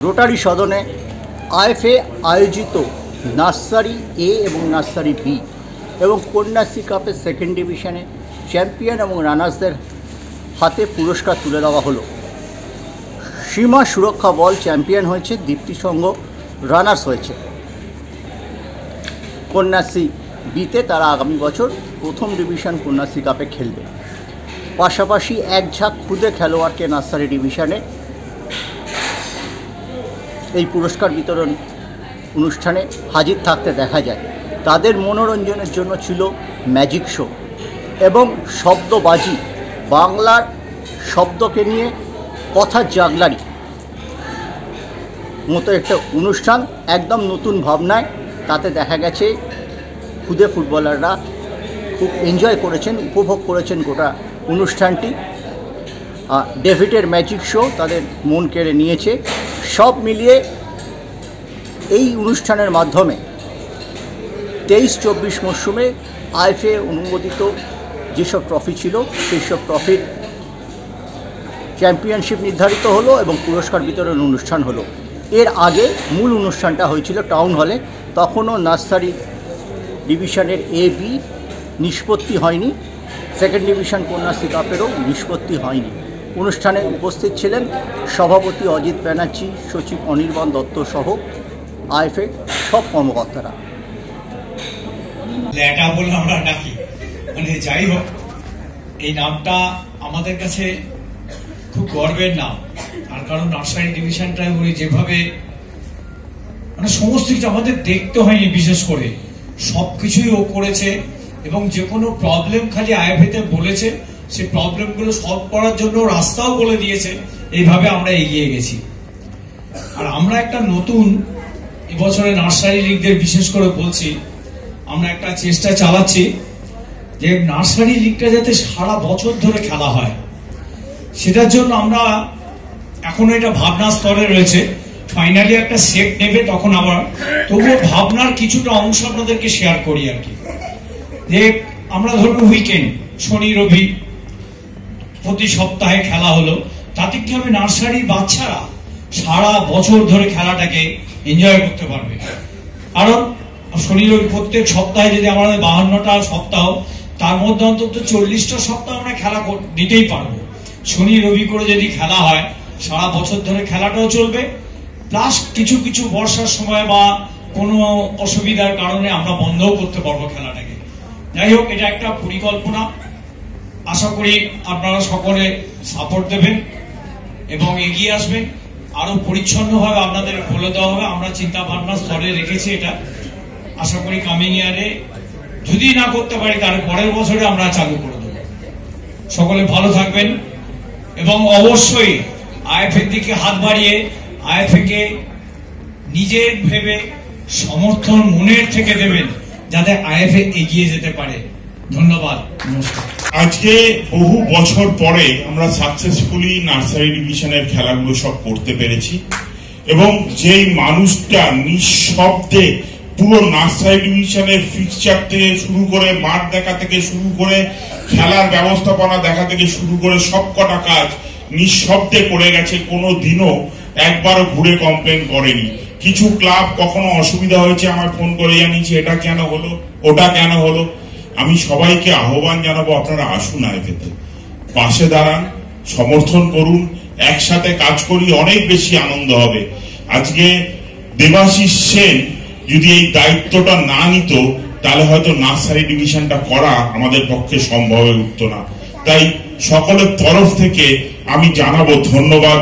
Rotary সদনে IFA আয়োজিত nursery এ এবং নার্সারি বি এবং কন্যাশ্রী কাপের সেকেন্ড ডিভিশনে চ্যাম্পিয়ন এবং রানার্সদের হাতে পুরস্কার তুলে দেওয়া হলো। সীমা সুরক্ষা বল চ্যাম্পিয়ন হয়েছে, দীপ্তি সংঘ রানার্স হয়েছে। কন্যাশ্রী বিতে তারা আগামী বছর প্রথম ডিভিশন কন্যাশ্রী কাপে খেলবে। পাশাপাশি এক ঝাঁক খুদে খেলোয়াড়কে নার্সারি ডিভিশনে এই পুরস্কার বিতরণ অনুষ্ঠানে হাজির থাকতে দেখা যায়। তাদের মনোরঞ্জনের জন্য ছিল ম্যাজিক শো এবং শব্দবাজি, বাংলার শব্দকে নিয়ে কথার জাগলারি মতো একটা অনুষ্ঠান, একদম নতুন ভাবনায়। তাতে দেখা গেছে খুদে ফুটবলাররা খুব এনজয় করেছেন, উপভোগ করেছেন গোটা অনুষ্ঠানটি। ডেভিডের ম্যাজিক শো তাদের মন কেড়ে নিয়েছে। সব মিলিয়ে এই অনুষ্ঠানের মাধ্যমে 23-24 মরশুমে আইএফএ অনুমোদিত যেসব ট্রফি ছিল সেই সব ট্রফির চ্যাম্পিয়নশিপ নির্ধারিত হলো এবং পুরস্কার বিতরণ অনুষ্ঠান হলো। এর আগে মূল অনুষ্ঠানটা হয়েছিল টাউন হলে, তখনও নার্সারি ডিভিশনের এ বি নিষ্পত্তি হয়নি, সেকেন্ড ডিভিশন কন্যাশ্রী কাপেরও নিষ্পত্তি হয়নি। অনুষ্ঠানে উপস্থিত ছিলেন সভাপতি অজিত ব্যানার্জি, সচিব অনির্বাণ দত্ত সহ আইএফএ সব কর্মকর্তারা। ল্যাটা বলে আমরা ডাকি, মানে যাই হোক, এই নামটা আমাদের কাছে খুব গর্বের নাম। তার কারণ নার্সারি ডিভিশনটা উনি যেভাবে মানে সমস্ত কিছু আমাদের দেখতে হয়নি, বিশেষ করে সবকিছুই ও করেছে এবং যে কোনো প্রবলেম খালি আইএফএতে বলেছে, সেই প্রবলেমগুলো সলভ করার জন্য রাস্তাও বলে দিয়েছে। এইভাবে আমরা এগিয়ে গেছি। আর আমরা একটা নতুন এবছরে নার্সারি লিগদের বিশেষ করে বলছি, আমরা একটা চেষ্টা চালাচ্ছি যে নার্সারি লিগটা যাতে সারা বছর ধরে খেলা হয়। সেটার জন্য আমরা এখনো এটা ভাবনার স্তরে রয়েছে, ফাইনালি একটা সেট নেবে তখন আবার, তবুও ভাবনার কিছুটা অংশ আপনাদেরকে শেয়ার করি আর কি। যে আমরা ধরুন উইকেন্ড শনি রবি প্রতি সপ্তাহে খেলা হলো, তাতে কি হবে নার্সারি বাচ্চারা সারা বছর ধরে খেলাটাকে এনজয় করতে পারবে। কারণ শনি রবি প্রত্যেক সপ্তাহে যদি আমাদের 52টা সপ্তাহ, তার মধ্যে অন্তত 40টা সপ্তাহ আমরা খেলা দিতেই পারবো। শনি রবি করে যদি খেলা হয় সারা বছর ধরে খেলাটাও চলবে, প্লাস কিছু কিছু বর্ষার সময় বা কোনো অসুবিধার কারণে আমরা বন্ধও করতে পারবো খেলাটাকে। যাই হোক, এটা একটা পরিকল্পনা। আশা করি আপনারা সকলে সাপোর্ট দেবেন এবং এগিয়ে আসবেন। আরো পরিচ্ছন্নভাবে আপনাদের বলে দেওয়া হবে। আমরা চিন্তা ভাবনা স্তরে রেখেছি এটা। আশা করি কামিং ইয়ারে যদি না করতে পারি তার পরের বছরে আমরা চালু করে দেব। সকলে ভালো থাকবেন এবং অবশ্যই আইএফএ দিকে হাত বাড়িয়ে আইএফএ কে নিজের ভেবে সমর্থন মনের থেকে দেবেন, যাতে আইএফএ এগিয়ে যেতে পারে। ধন্যবাদ, নমস্কার। আজকে বহু বছর পরে আমরা সাকসেসফুলি নার্সারি ডিভিশনের খেলাগুলো সব করতে পেরেছি এবং যেই মানুষটা নিঃশব্দে পুরো নার্সারি ডিভিশনের ফিক্সচার থেকে শুরু করে মাঠ দেখা থেকে শুরু করে খেলার ব্যবস্থাপনা দেখা থেকে শুরু করে সবকটা কাজ নিঃশব্দে করে গেছে, কোনো দিনও একবারও ঘুরে কমপ্লেন করেনি। কিছু ক্লাব কখনো অসুবিধা হয়েছে আমার ফোন করে জানিয়েছে এটা কেন হলো, ওটা কেন হলো। আমি সবাইকে আহ্বান জানাবো, আপনারা আসুন আইএফএতে, পাশে দাঁড়ান, সমর্থন করুন, একসাথে কাজ করি, অনেক বেশি আনন্দ হবে। আজকে দেবাশিস সেন যদি এই দায়িত্বটা না নিত তাহলে হয়তো নার্সারি ডিভিশনটা করা আমাদের পক্ষে সম্ভব হয়ে উঠতো না। তাই সকলের তরফ থেকে আমি জানাবো ধন্যবাদ।